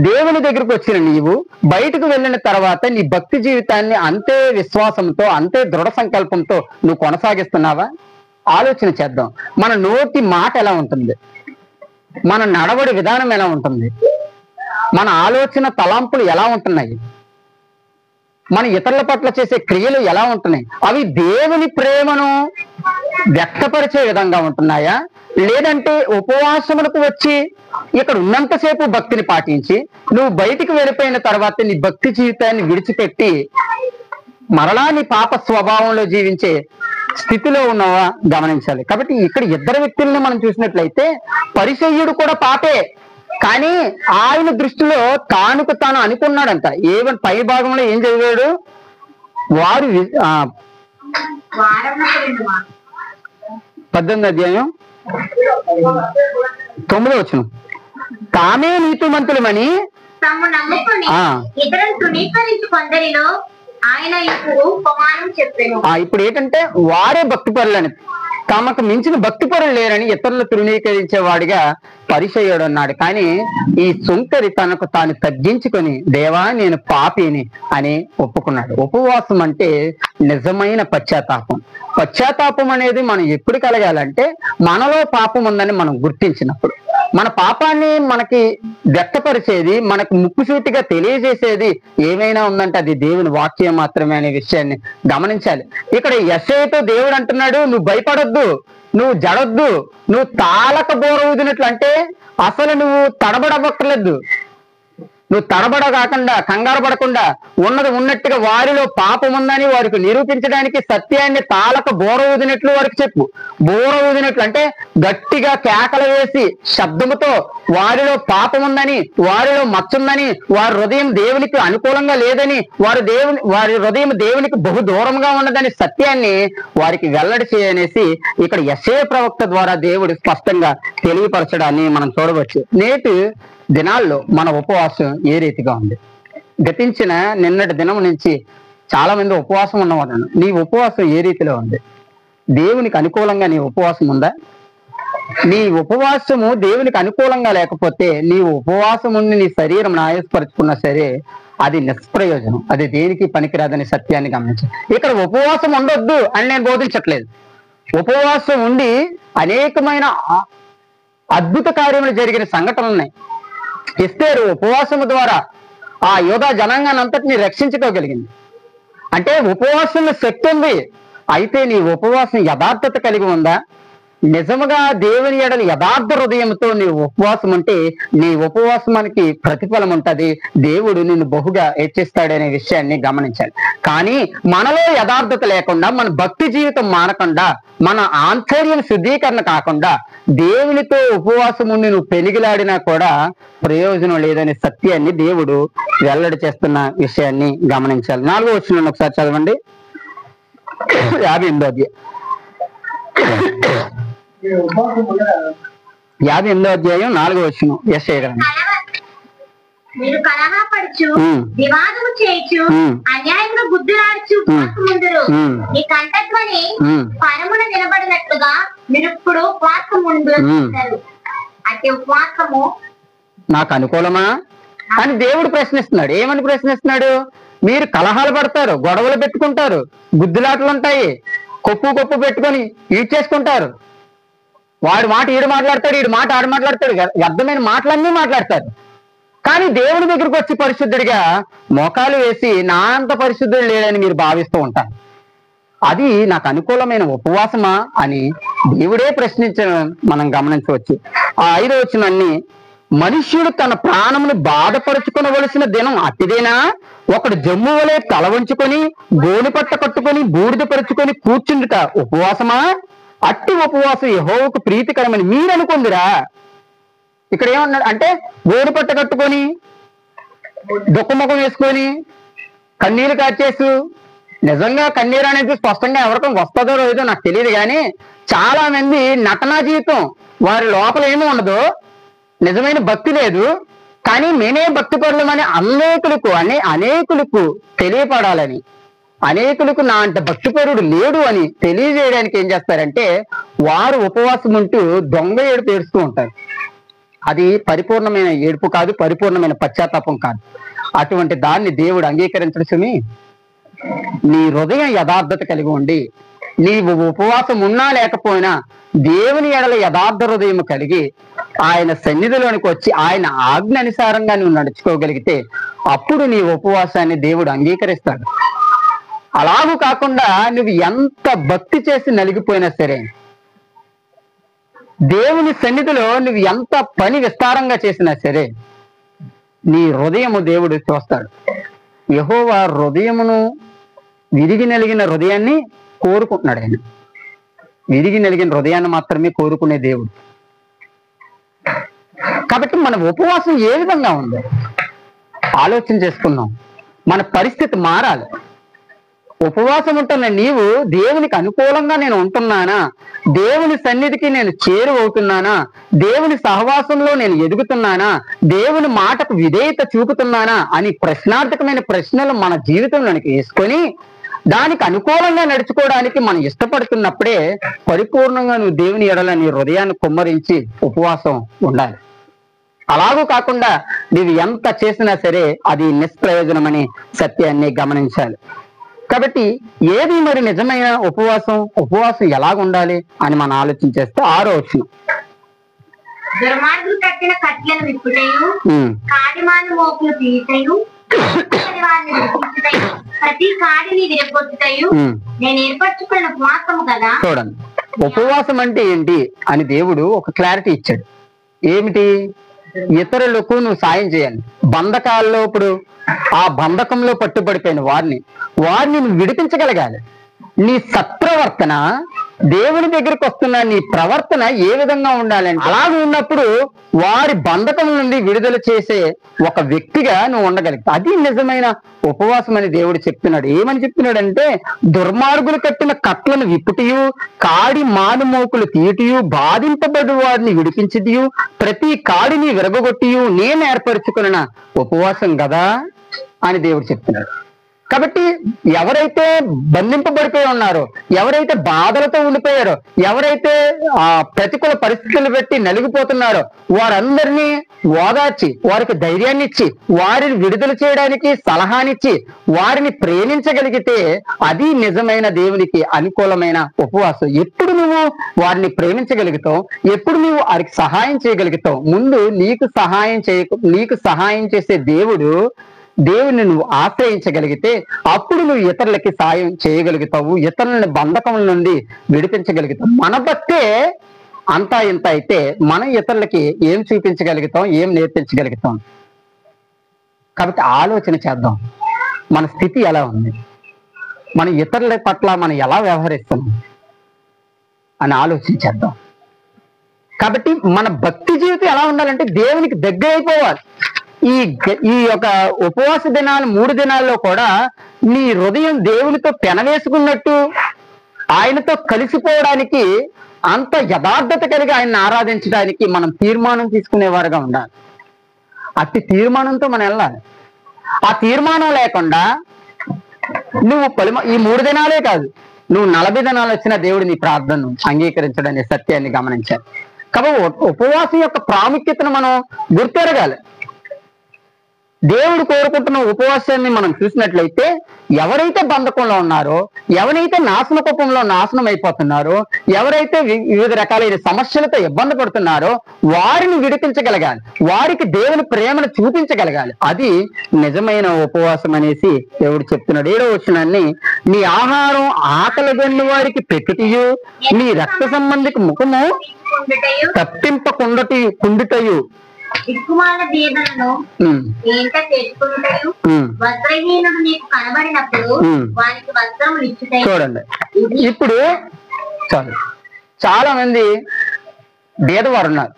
దేవుని దగ్గరకు వచ్చిన నీవు బయటకు వెళ్ళిన తర్వాత నీ భక్తి జీవితాన్ని అంతే విశ్వాసంతో, అంతే దృఢ సంకల్పంతో నువ్వు కొనసాగిస్తున్నావా? ఆలోచన చేద్దాం. మన నోటి మాట ఎలా ఉంటుంది, మన నడవడి విధానం ఎలా ఉంటుంది, మన ఆలోచన తలంపులు ఎలా ఉంటున్నాయి, మన ఇతరుల పట్ల చేసే క్రియలు ఎలా ఉంటున్నాయి? అవి దేవుని ప్రేమను వ్యక్తపరిచే విధంగా ఉంటున్నాయా? లేదంటే ఉపవాసములకు వచ్చి ఇక్కడ ఉన్నంతసేపు భక్తిని పాటించి నువ్వు బయటికి వెళ్ళిపోయిన తర్వాత నీ భక్తి జీవితాన్ని విడిచిపెట్టి మరలా నీ పాప స్వభావంలో జీవించే స్థితిలో ఉన్నావా గమనించాలి. కాబట్టి ఇక్కడ ఇద్దరు వ్యక్తుల్ని మనం చూసినట్లయితే పరిసయ్యుడు కూడా పాపే, కానీ ఆయన దృష్టిలో తానుకు తాను అనుకున్నాడంట. ఏమని పై భాగంలో ఏం చదివాడు? వారు 18వ అధ్యాయం 9వ వచనం, తామే నీతిమంతులమని తాము నమ్ముకొని ఇతరులను తృణీకరించి కొందరిలో ఆయన ఇప్పుడు ఉపమానం చెప్పాను. ఇప్పుడు ఏంటంటే వారే భక్తిపరులని, తమకు మించిన భక్తిపరులు లేరని ఇతరులు తృణీకరించేవాడిగా పరిచయుడు అన్నాడు. కానీ ఈ సుంకరి తనకు తాను తగ్గించుకొని దేవా నేను పాపిని అని ఒప్పుకున్నాడు. ఉపవాసం అంటే నిజమైన పశ్చాత్తాపం. పశ్చాత్తాపం అనేది మనం ఎప్పుడు కలగాలంటే మనలో పాపం ఉందని మనం గుర్తించినప్పుడు, మన పాపాన్ని మనకి వ్యక్తపరిచేది, మనకు ముక్కుసూటిగా తెలియజేసేది ఏమైనా ఉందంటే అది దేవుని వాక్యం మాత్రమే అనే విషయాన్ని గమనించాలి. ఇక్కడ యెషయాతో దేవుడు అంటున్నాడు, నువ్వు భయపడొద్దు, నువ్వు జడొద్దు, నువ్వు తాళక బోర ఊదినట్లు, అంటే అసలు నువ్వు తడబడబక్కర్లేదు. నువ్వు తడబడ కాకుండా, కంగారు పడకుండా ఉన్నది ఉన్నట్టుగా వారిలో పాపం ఉందని వారికి నిరూపించడానికి సత్యాన్ని తాళక బోర ఊదినట్లు వారికి చెప్పు. బోర ఊదినట్లు అంటే గట్టిగా కేకలు వేసి శబ్దముతో వారిలో పాపం ఉందని, వారిలో మచ్చుందని, వారి హృదయం దేవునికి అనుకూలంగా లేదని, వారి హృదయం దేవునికి బహు దూరంగా ఉన్నదని సత్యాన్ని వారికి వెల్లడి చేయనేసి ఇక్కడ యెషయా ప్రవక్త ద్వారా దేవుడు స్పష్టంగా తెలియపరచడాన్ని మనం చూడవచ్చు. నేటి దినాల్లో మన ఉపవాసం ఏ రీతిగా ఉంది? గతించిన నిన్నటి దినం నుంచి చాలా మంది ఉపవాసం ఉన్నవారు. నీ ఉపవాసం ఏ రీతిలో ఉంది? దేవునికి అనుకూలంగా నీ ఉపవాసం ఉందా? నీ ఉపవాసము దేవునికి అనుకూలంగా లేకపోతే నీ ఉపవాసం ఉండి నీ శరీరం ఆయాసపరుచుకున్నా సరే అది నిష్ప్రయోజనం, అది దేనికి పనికిరాదని సత్యాన్ని గమనించాలి. ఇక్కడ ఉపవాసం ఉండొద్దు అని నేను బోధించట్లేదు. ఉపవాసం ఉండి అనేకమైన అద్భుత కార్యములు జరిగిన సంఘటనలు ఉన్నాయి. ఎస్తేరు ఉపవాసము ద్వారా ఆ యోధా జనాంగాన్ని అంతటిని రక్షించుకోగలిగింది. అంటే ఉపవాసంలో శక్తి ఉంది. అయితే నీ ఉపవాసం యథార్థత కలిగి ఉందా? నిజముగా దేవుని ఎడల యథార్థ హృదయంతో నీ ఉపవాసం ఉంటే నీ ఉపవాసానికి ప్రతిఫలం ఉంటది, దేవుడు నిన్ను బహుగా హెచ్చిస్తాడనే విషయాన్ని గమనించాలి. కానీ మనలో యథార్థత లేకుండా, మన భక్తి జీవితం మానకుండా, మన ఆంతర్యం శుద్ధీకరణ కాకుండా దేవునితో ఉపవాసం ఉండి నువ్వు పెనిగిలాడినా కూడా ప్రయోజనం లేదనే సత్యాన్ని దేవుడు వెల్లడి చేస్తున్న విషయాన్ని గమనించాలి. 4వ వచనం ఒకసారి చదవండి. 58వ అధ్యాయం 4వ వచనం. యెషయా మీరు కలహపడుచు వివాదము చేయొచ్చు అన్యాయంగా గుద్దులాడుచు ముందురు మీ కంఠధ్వని పరమున నిలబడినట్లుగా మీరు ఇప్పుడు ఉపవాసం ముందు అంటే ఉపవాసము నాకు అనుకూలమా అని దేవుడు ప్రశ్నిస్తున్నాడు. ఏమని ప్రశ్నిస్తున్నాడు? మీరు కలహాలు పడతారు, గొడవలు పెట్టుకుంటారు, గుద్దులాటలు ఉంటాయి, కొప్పు పెట్టుకొని ఈడ్చేసుకుంటారు. వాడి మాట ఈడు మాట్లాడతాడు, ఈడు మాట ఆడు మాట్లాడతాడు, వ్యర్థమైన మాటలన్నీ మాట్లాడతారు. కానీ దేవుని దగ్గరకు వచ్చి పరిశుద్ధుడిగా మోకాలు వేసి నా అంత పరిశుద్ధుడు లేదని మీరు భావిస్తూ ఉంటారు. అది నాకు అనుకూలమైన ఉపవాసమా అని దేవుడే ప్రశ్నించడం మనం గమనించవచ్చు. ఆ 5వ వచనాన్ని, మనుష్యుడు తన ప్రాణమును బాధపరుచుకొనవలసిన దినం అతిదేనా? ఒకడు జమ్ము వలె తల వంచుకొని గోనెపట్ట కట్టుకొని బూడిద పరుచుకొని కూర్చుండుట ఉపవాసమా? అట్టి ఉపవాసం యెహోవాకు ప్రీతికరమని మీరు అనుకుందిరా? ఇక్కడ ఏమన్నాడు అంటే, గోనెపట్ట కట్టుకొని దుఃఖముఖం వేసుకొని కన్నీరు కాచేసు, నిజంగా కన్నీరు అనేది స్పష్టంగా ఎవరికం వస్తుందో లేదో నాకు తెలియదు, కానీ చాలా మంది నటనా జీవితం, వారి లోపల ఏమీ ఉండదు, నిజమైన భక్తి లేదు, కానీ నేనే భక్తిపరులమని అనేకులకు తెలియపడాలని, అనేకులకు నా అంత భక్తిపరుడు లేడు అని తెలియజేయడానికి ఏం చేస్తారంటే వారు ఉపవాసం ఉంటూ దొంగ ఏడుపు ఏడుస్తూ ఉంటారు. అది పరిపూర్ణమైన ఏడుపు కాదు, పరిపూర్ణమైన పశ్చాత్తాపం కాదు. అటువంటి దాన్ని దేవుడు అంగీకరించడు. సుమి, నీ హృదయం యథార్థత కలిగి ఉండి నీవు ఉపవాసం ఉన్నా లేకపోయినా దేవుని ఎడల యథార్థ హృదయం కలిగి ఆయన సన్నిధిలోనికి వచ్చి ఆయన ఆజ్ఞ అనుసారంగా నువ్వు నడుచుకోగలిగితే అప్పుడు నీ ఉపవాసాన్ని దేవుడు అంగీకరిస్తాడు. అలాగూ కాకుండా నువ్వు ఎంత భక్తి చేసి నలిగిపోయినా సరే, దేవుని సన్నిధిలో నువ్వు ఎంత పని విస్తారంగా చేసినా సరే నీ హృదయము దేవుడు చూస్తాడు. యెహోవా హృదయమును విరిగి నలిగిన హృదయాన్ని కోరుకుంటున్నాడు. ఆయన విరిగి నలిగిన హృదయాన్ని మాత్రమే కోరుకునే దేవుడు. కాబట్టి మన ఉపవాసం ఏ విధంగా ఉందో ఆలోచన చేసుకున్నాం. మన పరిస్థితి మారాలి. ఉపవాసం ఉంటున్న నీవు దేవునికి అనుకూలంగా నేను ఉంటున్నానా, దేవుని సన్నిధికి నేను చేరువవుతున్నానా, దేవుని సహవాసంలో నేను ఎదుగుతున్నానా, దేవుని మాటకు విధేయత చూపుతున్నానా అని ప్రశ్నార్థకమైన ప్రశ్నలు మన జీవితంలోనికి వేసుకొని దానికి అనుకూలంగా నడుచుకోవడానికి మనం ఇష్టపడుతున్నప్పుడే పరిపూర్ణంగా నువ్వు దేవుని ఎడల నీ హృదయాన్ని కుమ్మరించి ఉపవాసం ఉండాలి. అలాగూ కాకుండా నీవు ఎంత చేసినా సరే అది నిష్ప్రయోజనమని సత్యాన్ని గమనించాలి. కాబట్టి ఏది మరి నిజమైన ఉపవాసం ఎలాగుండాలి అని మనం ఆలోచన చేస్తే 6వ వచనం, దుర్మార్గులు కట్టిన కట్లను విప్పుటయు, కాడిమాను మోపులు తీయుటయు, వారిని విడిపించుటయు, ప్రతి కాడిని విరగొట్టుటయు నేను ఏర్పరచుకున్న ఉపవాసము కదా. చూడండి, ఉపవాసం అంటే ఏంటి అని దేవుడు ఒక క్లారిటీ ఇచ్చాడు. ఏమిటి? ఇతరులకు నువ్వు సాయం చేయాలి. బంధకాల్లో ఇప్పుడు ఆ బంధకంలో పట్టుబడిపోయిన వారిని నువ్వు విడిపించగలగాలి. నీ సత్ప్రవర్తన, దేవుని దగ్గరికి వస్తున్న నీ ప్రవర్తన ఏ విధంగా ఉండాలంటే అలాగే ఉన్నప్పుడు వారి బంధకం నుండి విడుదల చేసే ఒక వ్యక్తిగా నువ్వు ఉండగలుగుతావు. అది నిజమైన ఉపవాసం అని దేవుడు చెప్తున్నాడు. ఏమని చెప్తున్నాడంటే, దుర్మార్గులు కట్టిన కట్లను విప్పుటియు, కాడి మానుమోకులు తీయుటియు, బాధింపబడి వారిని విడిపించిదియు, ప్రతి కాడిని విరగొట్టియు నేను ఏర్పరచుకున్న ఉపవాసం కదా అని దేవుడు చెప్తున్నాడు. కాబట్టి ఎవరైతే బంధింపబడిపోయి ఉన్నారో, ఎవరైతే బాధలతో ఉండిపోయారో, ఎవరైతే ఆ ప్రతికూల పరిస్థితులు పెట్టి నలిగిపోతున్నారో వారందరినీ ఓదార్చి వారికి ధైర్యాన్ని ఇచ్చి వారిని విడుదల చేయడానికి సలహానిచ్చి వారిని ప్రేమించగలిగితే అది నిజమైన దేవునికి అనుకూలమైన ఉపవాసం. ఎప్పుడు నువ్వు వారిని ప్రేమించగలుగుతావు, ఎప్పుడు నువ్వు వారికి సహాయం చేయగలుగుతావు, ముందు నీకు సహాయం చేసే దేవుని నువ్వు ఆశ్రయించగలిగితే అప్పుడు నువ్వు ఇతరులకి సాయం చేయగలుగుతావు, ఇతరులని బంధకముల నుండి విడిపించగలుగుతావు. మన భక్తే అంతా ఇంత అయితే మనం ఇతరులకి ఏం చూపించగలుగుతాం, ఏం నేర్పించగలుగుతాం? కాబట్టి ఆలోచన చేద్దాం, మన స్థితి ఎలా ఉంది, మన ఇతరుల పట్ల మనం ఎలా వ్యవహరిస్తున్నాం అని ఆలోచన చేద్దాం. కాబట్టి మన భక్తి జీవితం ఎలా ఉండాలంటే దేవునికి దగ్గర అయిపోవాలి. ఈ యొక్క ఉపవాస దినాలు 3 దినాల్లో కూడా నీ హృదయం దేవునితో పెనవేసుకున్నట్టు ఆయనతో కలిసిపోవడానికి అంత యథార్థత కలిగి ఆయన్ని ఆరాధించడానికి మనం తీర్మానం తీసుకునేవారుగా ఉండాలి. అట్టి తీర్మానంతో మనం వెళ్ళాలి. ఆ తీర్మానం లేకుండా నువ్వు ఈ 3 దినాలే కాదు, నువ్వు 40 దినాలు వచ్చిన దేవుడు నీ ప్రార్థనను అంగీకరించడనే సత్యాన్ని గమనించాలి. కాబట్టి ఉపవాసం యొక్క ప్రాముఖ్యతను మనం గుర్తెరగాలి. దేవుడు కోరుకుంటున్న ఉపవాసాన్ని మనం చూసినట్లయితే ఎవరైతే బంధకంలో ఉన్నారో, ఎవరైతే నాశన కోపంలో నాశనం అయిపోతున్నారో, ఎవరైతే వివిధ రకాలైన సమస్యలతో ఇబ్బంది పడుతున్నారో వారిని విడిపించగలగాలి, వారికి దేవుని ప్రేమను చూపించగలగాలి. అది నిజమైన ఉపవాసం అనేసి దేవుడు చెప్తున్నాడు. 7వ వచనాన్ని, నీ ఆహారం ఆకలి గొన్న వారికి పెట్టుటయు, నీ రక్త సంబంధికి ముఖము తప్పింపకుండుటయు, దిక్కుమాల దీవెనను ఏంట తెచ్చుకుంటాడు, వస్త్రహీనుడు నీకు కనబడినప్పుడు వానికి వస్త్రములు ఇచ్చుతాయి. చూడండి, ఇప్పుడు చాలా మంది పేదవారు ఉన్నారు.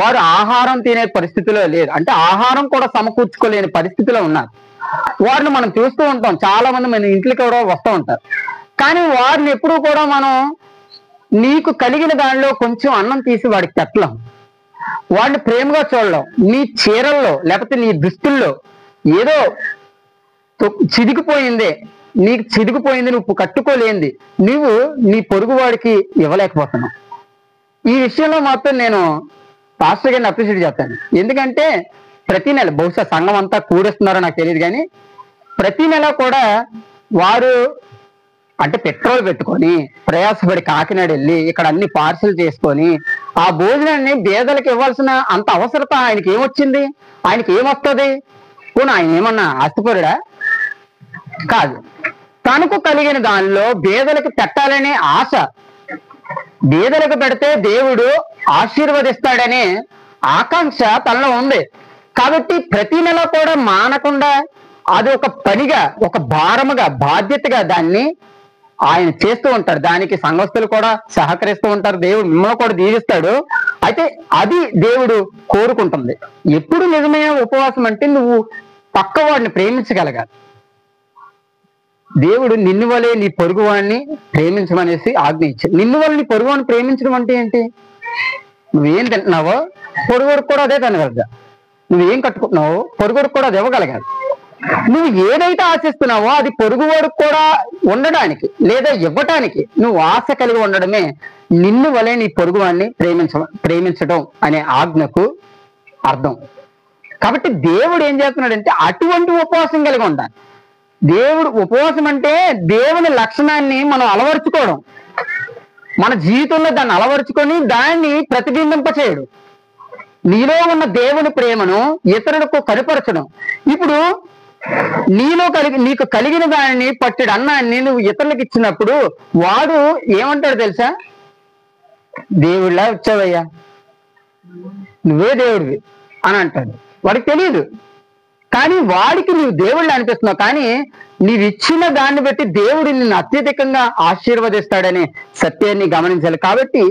వారు ఆహారం తినే పరిస్థితిలో లేదు, అంటే ఆహారం కూడా సమకూర్చుకోలేని పరిస్థితిలో ఉన్నారు. వారిని మనం చూస్తూ ఉంటాం. చాలా మంది మన ఇంట్లోకి కూడా వస్తూ ఉంటారు. కానీ వారిని ఎప్పుడూ కూడా మనం నీకు కలిగిన దానిలో కొంచెం అన్నం తీసి వాడికి పెట్టలేం. వాడిని ప్రేమగా చూడడం, నీ చీరల్లో లేకపోతే నీ దుస్తుల్లో ఏదో చిదిగిపోయిందే, నీకు చిదిగిపోయింది, నువ్వు కట్టుకోలేంది నువ్వు నీ పొరుగు వాడికి ఇవ్వలేకపోతున్నావు. ఈ విషయంలో మాత్రం నేను పాస్టర్ గారిని అప్రిషియేట్ చేస్తాను. ఎందుకంటే ప్రతి నెల, బహుశా సంఘం అంతా కూడిస్తున్నారో నాకు తెలియదు, కానీ ప్రతి నెల కూడా వారు అంటే పెట్రోల్ పెట్టుకొని ప్రయాసపడి కాకినాడ వెళ్ళి ఇక్కడ అన్ని పార్సల్ చేసుకొని ఆ భోజనాన్ని పేదలకు ఇవ్వాల్సిన అంత అవసరత ఆయనకి ఏమొచ్చింది? ఆయనకి ఏమొస్తుంది? పోనీ ఆయన ఏమన్నా ఆస్తిపరుడా? కాదు. తనకు కలిగిన దానిలో పేదలకు పెట్టాలనే ఆశ, పేదలకు పెడితే దేవుడు ఆశీర్వదిస్తాడనే ఆకాంక్ష తనలో ఉంది. కాబట్టి ప్రతి నెల కూడా మానకుండా అది ఒక పనిగా, ఒక భారముగా, బాధ్యతగా దాన్ని ఆయన చేస్తూ ఉంటాడు. దానికి సంఘస్థులు కూడా సహకరిస్తూ ఉంటారు. దేవుడు మిమ్మల్ని కూడా దీవిస్తాడు. అయితే అది దేవుడు కోరుకుంటుంది. ఎప్పుడు నిజమైన ఉపవాసం అంటే నువ్వు పక్కవాడిని ప్రేమించగలగాలి. దేవుడు నిన్ను వలే నీ పొరుగు వాడిని ప్రేమించమనేసి ఆజ్ఞ ఇచ్చాడు. నిన్ను వల్ల నీ పొరుగు వాడిని ప్రేమించడం అంటే ఏంటి? నువ్వేం తింటున్నావో పొరుగుడికి కూడా అదే తినగలగా. నువ్వేం కట్టుకుంటున్నావో పొరుగుడికి కూడా అది ఇవ్వగలగాలి. నువ్వు ఏదైతే ఆశిస్తున్నావో అది పొరుగువాడికి కూడా ఉండడానికి లేదా ఇవ్వటానికి నువ్వు ఆశ కలిగి ఉండడమే నిన్ను వలే నీ పొరుగు వాడిని ప్రేమించడం అనే ఆజ్ఞకు అర్థం. కాబట్టి దేవుడు ఏం చేస్తున్నాడంటే అటువంటి ఉపవాసం కలిగి ఉండాలి. దేవుడు ఉపవాసం అంటే దేవుని లక్షణాన్ని మనం అలవరుచుకోవడం, మన జీవితంలో దాన్ని అలవరుచుకొని దాన్ని ప్రతిబింబింపచేయడం, నీలో ఉన్న దేవుని ప్రేమను ఇతరులకు కనపరచడం. ఇప్పుడు నీకు కలిగిన దానిని పట్టెడు అన్నాన్ని నువ్వు ఇతరులకు ఇచ్చినప్పుడు వాడు ఏమంటాడు తెలుసా? దేవుడిలా వచ్చావయ్యా, నువ్వే దేవుడివి అని అంటాడు. వాడికి తెలియదు, కానీ వాడికి నువ్వు దేవుళ్ళు అనిపిస్తున్నావు. కానీ నీవు ఇచ్చిన దాన్ని బట్టి దేవుడు నిన్ను అత్యధికంగా ఆశీర్వదిస్తాడనే సత్యాన్ని గమనించాలి. కాబట్టి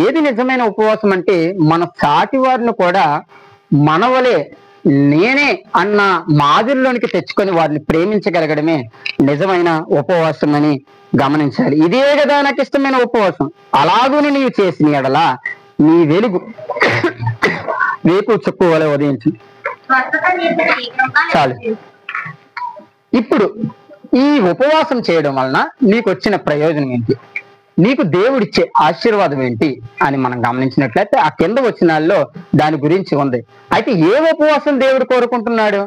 ఏది నిజమైన ఉపవాసం అంటే మన సాటి వారిని కూడా మనవలే నేనే అన్న మాదిరిలోనికి తెచ్చుకొని వారిని ప్రేమించగలగడమే నిజమైన ఉపవాసం అని గమనించాలి. ఇదే కదా నాకు ఇష్టమైన ఉపవాసం. అలాగూని నీవు చేసిన ఎడల నీ వెలుగు వేకు చుక్కు వలె ఉదయించు. చాలు. ఇప్పుడు ఈ ఉపవాసం చేయడం వలన నీకు వచ్చిన ప్రయోజనం ఏంటి, నీకు దేవుడిచ్చే ఆశీర్వాదం ఏంటి అని మనం గమనించినట్లయితే ఆ కింద వచనాల్లో దాని గురించి ఉంది. అయితే ఏ ఉపవాసం దేవుడు కోరుకుంటున్నాడు?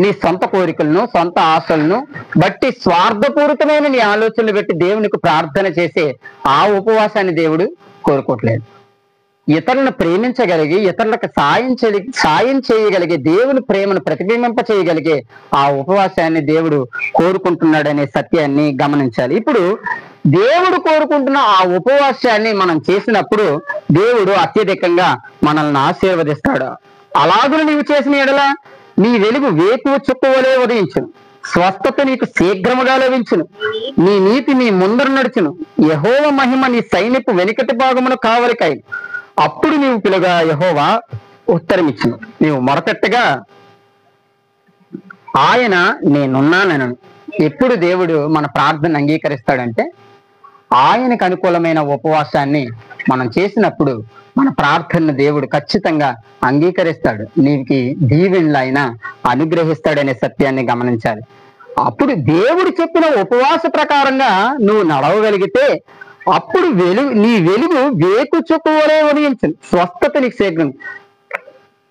నీ సొంత కోరికలను, సొంత ఆశలను బట్టి స్వార్థపూరితమైన నీ ఆలోచనలు పెట్టి దేవునికి ప్రార్థన చేసే ఆ ఉపవాసాన్ని దేవుడు కోరుకోవట్లేదు. ఇతరులను ప్రేమించగలిగి ఇతరులకు సాయం చేయగలిగే, దేవుని ప్రేమను ప్రతిబింబింప చేయగలిగే ఆ ఉపవాసాన్ని దేవుడు కోరుకుంటున్నాడనే సత్యాన్ని గమనించాలి. ఇప్పుడు దేవుడు కోరుకుంటున్న ఆ ఉపవాసాన్ని మనం చేసినప్పుడు దేవుడు అత్యధికంగా మనల్ని ఆశీర్వదిస్తాడు. అలాగే నీవు చేసిన ఎడల నీ వెలుగు వేకువ చుక్క వలె ఉదయించును, స్వస్థత నీకు శీఘ్రముగా లభించును, నీ నీతి నీ ముందర నడుచును, యెహోవా మహిమ నీ సైన్యపు వెనుకటి భాగమును కావలికాయి. అప్పుడు నీవు పిలుగా యెహోవా ఉత్తరమిచ్చును, నీవు మొరపెట్టగా ఆయన నేనున్నానను. ఎప్పుడు దేవుడు మన ప్రార్థన అంగీకరిస్తాడంటే ఆయనకు అనుకూలమైన ఉపవాసాన్ని మనం చేసినప్పుడు మన ప్రార్థనను దేవుడు ఖచ్చితంగా అంగీకరిస్తాడు, నీకు దీవెనలు ఆయన అనుగ్రహిస్తాడనే సత్యాన్ని గమనించాలి. అప్పుడు దేవుడు చెప్పిన ఉపవాస ప్రకారంగా నువ్వు నడవగలిగితే అప్పుడు నీ వెలుగు వేకు చుక్క వలె ఉదయించును, స్వస్థత నీకు శీఘ్రం.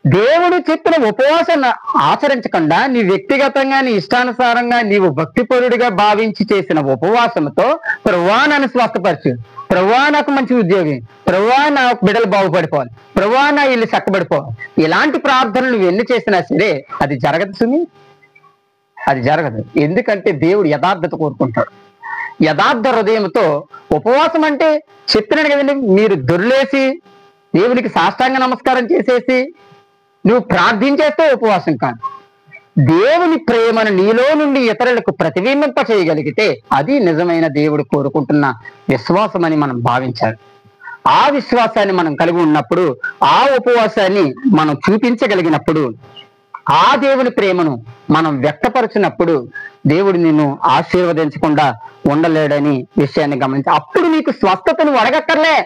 దేవుడు చెప్పిన ఉపవాసాన్ని ఆచరించకుండా నీ వ్యక్తిగతంగా నీ ఇష్టానుసారంగా నీవు భక్తిపరుడిగా భావించి చేసిన ఉపవాసంతో ప్రభువా నన్ను స్వస్థపరచు, ప్రభువా నాకు మంచి ఉద్యోగం, ప్రభువా నా బిడ్డలు బాగుపడిపోవాలి, ప్రభువా నా ఇల్లు చక్కబడిపోవాలి, ఇలాంటి ప్రార్థనలు నువ్వు ఎన్ని చేసినా సరే అది జరగదు సుమి, అది జరగదు. ఎందుకంటే దేవుడు యథార్థత కోరుకుంటాడు. యథార్థ హృదయంతో ఉపవాసం అంటే చెప్పినాడు కదండి, మీరు దొర్లేసి దేవునికి సాష్టాంగ నమస్కారం చేసేసి నువ్వు ప్రార్థించేస్తే ఉపవాసం కాదు. దేవుని ప్రేమను నీలో నుండి ఇతరులకు ప్రతిబింబింప చేయగలిగితే అది నిజమైన దేవుడు కోరుకుంటున్న విశ్వాసం అని మనం భావించాలి. ఆ విశ్వాసాన్ని మనం కలిగి ఉన్నప్పుడు, ఆ ఉపవాసాన్ని మనం చూపించగలిగినప్పుడు, ఆ దేవుని ప్రేమను మనం వ్యక్తపరచినప్పుడు దేవుడు నిన్ను ఆశీర్వదించకుండా ఉండలేడని విషయాన్ని గమనించి అప్పుడు నీకు స్వస్థతను అడగక్కర్లే.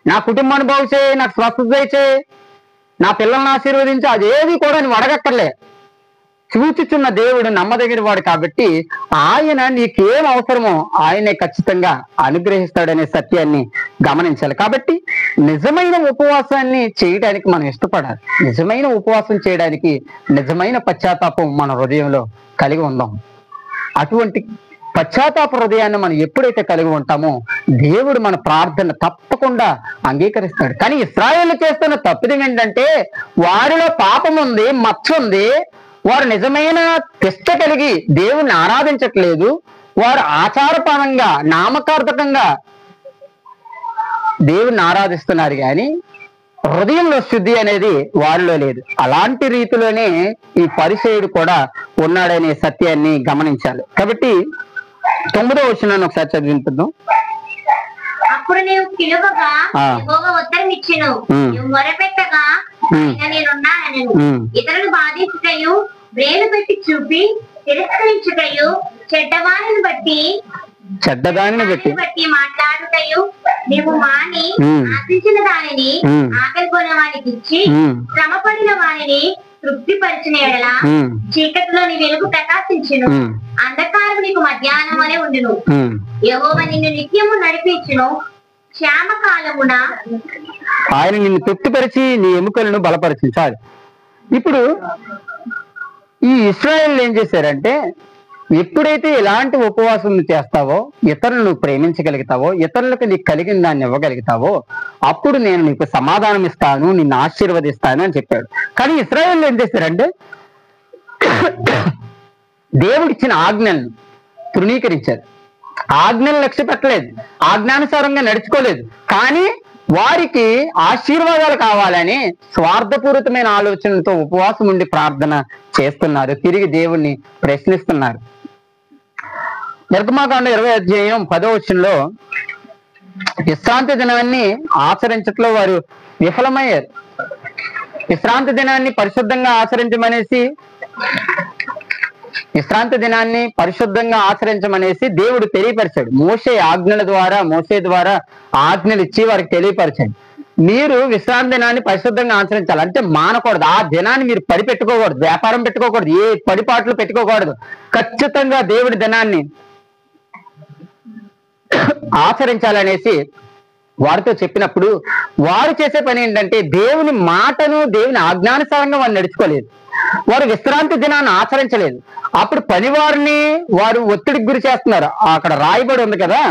నా కుటుంబాన్ని బాగు చేయి, నాకు స్వస్థత దయచేయి, నా పిల్లల్ని ఆశీర్వదించి, అదేది కూడా నువ్వు అడగక్కర్లే. చూచుచున్న దేవుడు నమ్మదగిన వాడు కాబట్టి ఆయన నీకేం అవసరమో ఆయనే ఖచ్చితంగా అనుగ్రహిస్తాడనే సత్యాన్ని గమనించాలి. కాబట్టి నిజమైన ఉపవాసాన్ని చేయడానికి మనం ఇష్టపడాలి. నిజమైన ఉపవాసం చేయడానికి నిజమైన పశ్చాత్తాపం మన హృదయంలో కలిగి ఉందాం. అటువంటి పశ్చాత్తాప హృదయాన్ని మనం ఎప్పుడైతే కలిగి ఉంటామో దేవుడు మన ప్రార్థన తప్పకుండా అంగీకరిస్తాడు. కానీ ఇశ్రాయేలు చేస్తున్న తప్పిదం ఏంటంటే వారిలో పాపం ఉంది, మచ్చ ఉంది. వారు నిజమైన తిష్ట కలిగి దేవుణ్ణి ఆరాధించట్లేదు. వారు ఆచారపరంగా నామకార్థకంగా దేవుణ్ణి ఆరాధిస్తున్నారు, కానీ హృదయంలో శుద్ధి అనేది వారిలో లేదు. అలాంటి రీతిలోనే ఈ పరిసయుడు కూడా ఉన్నాడనే సత్యాన్ని గమనించాలి. కాబట్టి 9వ వచనాన్ని ఒకసారి చదివింపుద్దాం. అప్పుడు నీవు పిలువగా యెహోవా ఉత్తరం ఇచ్చెను, నీవు మొరపెట్టగా ఆయన నేనున్నానెను. ఇతరులు బాధించుటయు, వేలు పెట్టి చూపి తిరస్కరించుటయు, చెడ్డదానిని బట్టి మాట్లాడుటయు నీవు మాని, ఆశించిన దానిని ఆకలి కొన్న వానికి ఇచ్చి, శ్రమపడిన వారిని తృప్తిపరిచిన ఎడల చీకటిలో నీ వెలుగు ప్రకాశించును, అంధకారం నీకు మధ్యాహ్నం అనే ఉండును. యెహోవా నిన్ను నిత్యము నడిపించును, క్షేమకాలమున ఆయన నిన్ను తృప్తిపరిచి నీ ఎముకలను బలపరిచించాలి. ఇప్పుడు ఈ ఇశ్రాయేలు ఏం చేశారంటే, ఎప్పుడైతే ఇలాంటి ఉపవాసం చేస్తావో, ఇతరులను ప్రేమించగలుగుతావో, ఇతరులకు నీకు కలిగిన దాన్ని ఇవ్వగలుగుతావో, అప్పుడు నేను నీకు సమాధానం ఇస్తాను, నిన్ను ఆశీర్వదిస్తాను అని చెప్పాడు. కానీ ఇశ్రాయేలు ఏం చేశారంటే దేవుడిచ్చిన ఆజ్ఞలను తృణీకరించారు. ఆజ్ఞలు లక్ష్య పెట్టలేదు, ఆజ్ఞానుసారంగా నడుచుకోలేదు. కానీ వారికి ఆశీర్వాదాలు కావాలని స్వార్థపూరితమైన ఆలోచనలతో ఉపవాసం ఉండి ప్రార్థన చేస్తున్నారు, తిరిగి దేవుణ్ణి ప్రశ్నిస్తున్నారు. నిర్గమాకాండం 20వ అధ్యాయం 10వ వచనంలో విశ్రాంతి దినాన్ని ఆచరించట్లో వారు విఫలమయ్యారు. విశ్రాంతి దినాన్ని పరిశుద్ధంగా ఆచరించమనేసి దేవుడు తెలియపరిచాడు. మోషే ద్వారా ఆజ్ఞలు ఇచ్చి వారికి తెలియపరిచాడు. మీరు విశ్రాంతి దినాన్ని పరిశుద్ధంగా ఆచరించాలి, అంటే మానకూడదు. ఆ దినాన్ని మీరు పడి పెట్టుకోకూడదు, వ్యాపారం పెట్టుకోకూడదు, ఏ పడిపాట్లు పెట్టుకోకూడదు. ఖచ్చితంగా దేవుడి దినాన్ని ఆచరించాలనేసి వారితో చెప్పినప్పుడు వారు చేసే పని ఏంటంటే దేవుని మాటను, దేవుని ఆజ్ఞానుసారంగా వారు నడుచుకోలేదు. వారు విశ్రాంతి దినాన్ని ఆచరించలేదు. అప్పుడు పనివారిని వారు ఒత్తిడికి గురి చేస్తున్నారు. అక్కడ రాయబడి ఉంది కదా,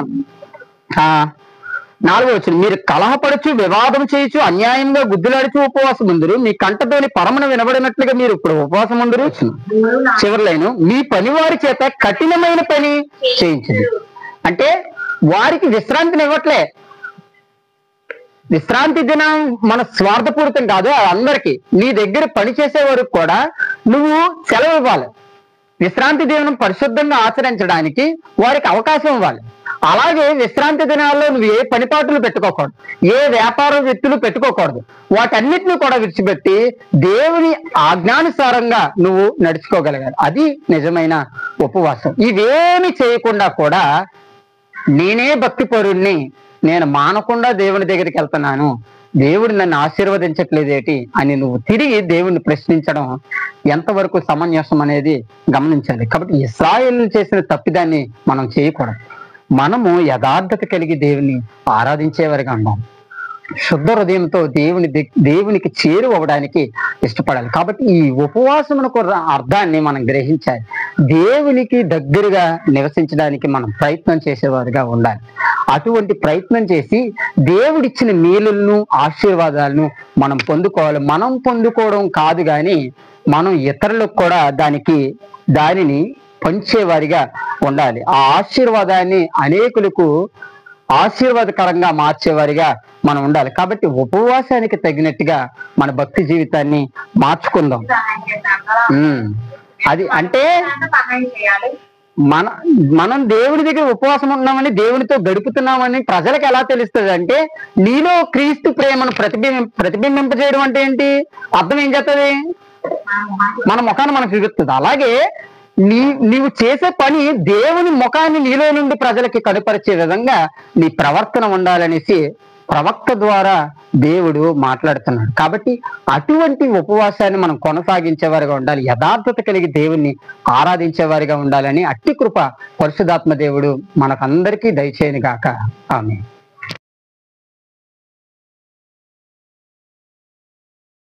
4వ వచనం, మీరు కలహపడుచు, వివాదం చేయొచ్చు, అన్యాయంగా గుద్దులాడుచు ఉపవాసం ఉందరు, మీ కంటతోని పరమను వినబడినట్లుగా మీరు ఇప్పుడు ఉపవాసం ఉందరు. చివరిలైన మీ పనివారి చేత కఠినమైన పని చేయించదు. అంటే వారికి విశ్రాంతిని ఇవ్వట్లే. విశ్రాంతి దినం మన స్వార్థపూరితం కాదు, అందరికీ. నీ దగ్గర పని చేసే వరకు కూడా నువ్వు సెలవు ఇవ్వాలి. విశ్రాంతి దినం పరిశుద్ధంగా ఆచరించడానికి వారికి అవకాశం ఇవ్వాలి. అలాగే విశ్రాంతి దినాల్లో నువ్వు ఏ పనిపాట్లు పెట్టుకోకూడదు, ఏ వ్యాపార వ్యక్తులు పెట్టుకోకూడదు. వాటన్నిటిని కూడా విడిచిపెట్టి దేవుని ఆజ్ఞానుసారంగా నువ్వు నడుచుకోగలగాలి. అది నిజమైన ఉపవాసం. ఇవేమి చేయకుండా కూడా నేనే భక్తిపరుణ్ణి, నేను మానకుండా దేవుని దగ్గరికి వెళ్తున్నాను, దేవుడు నన్ను ఆశీర్వదించట్లేదేటి అని నువ్వు తిరిగి దేవుణ్ణి ప్రశ్నించడం ఎంతవరకు సమంజసం అనేది గమనించాలి. కాబట్టి ఇశ్రాయేలు చేసిన తప్పిదాన్ని మనం చేయకూడదు. మనము యథార్థత కలిగి దేవుని ఆరాధించేవారిగా ఉన్నాం. శుద్ధ హృదయంతో దేవునికి చేరువవడానికి ఇష్టపడాలి. కాబట్టి ఈ ఉపవాసమునకు అర్థాన్ని మనం గ్రహించాలి. దేవునికి దగ్గరగా నివసించడానికి మనం ప్రయత్నం చేసేవారుగా ఉండాలి. అటువంటి ప్రయత్నం చేసి దేవుడిచ్చిన మేలులను, ఆశీర్వాదాలను మనం పొందుకోవాలి. మనం పొందుకోవడం కాదు, కానీ మనం ఇతరులకు కూడా దానిని పంచేవారిగా ఉండాలి. ఆ ఆశీర్వాదాన్ని అనేకులకు ఆశీర్వాదకరంగా మార్చేవారిగా మనం ఉండాలి. కాబట్టి ఉపవాసానికి తగినట్టుగా మన భక్తి జీవితాన్ని మార్చుకుందాం. అది అంటే మనం దేవుడి దగ్గర ఉపవాసం ఉన్నామని, దేవునితో గడుపుతున్నామని ప్రజలకు ఎలా తెలుస్తుంది అంటే, నీలో క్రీస్తు ప్రేమను ప్రతిబింబింపజేయడం అంటే ఏంటి? అర్థం ఏం చేస్తుంది? మన ముఖాన్ని మనకు చూపిస్తుంది. అలాగే నీవు చేసే పని దేవుని ముఖాన్ని నీలో నుండి ప్రజలకి కనుపరిచే విధంగా నీ ప్రవర్తన ఉండాలనేసి ప్రవక్త ద్వారా దేవుడు మాట్లాడుతున్నాడు. కాబట్టి అటువంటి ఉపవాసాన్ని మనం కొనసాగించేవారిగా ఉండాలి, యథార్థత కలిగి దేవుణ్ణి ఆరాధించేవారిగా ఉండాలని అట్టి కృప పరిశుద్ధాత్మ దేవుడు మనకందరికీ దయచేయను గాక. ఆమేన్.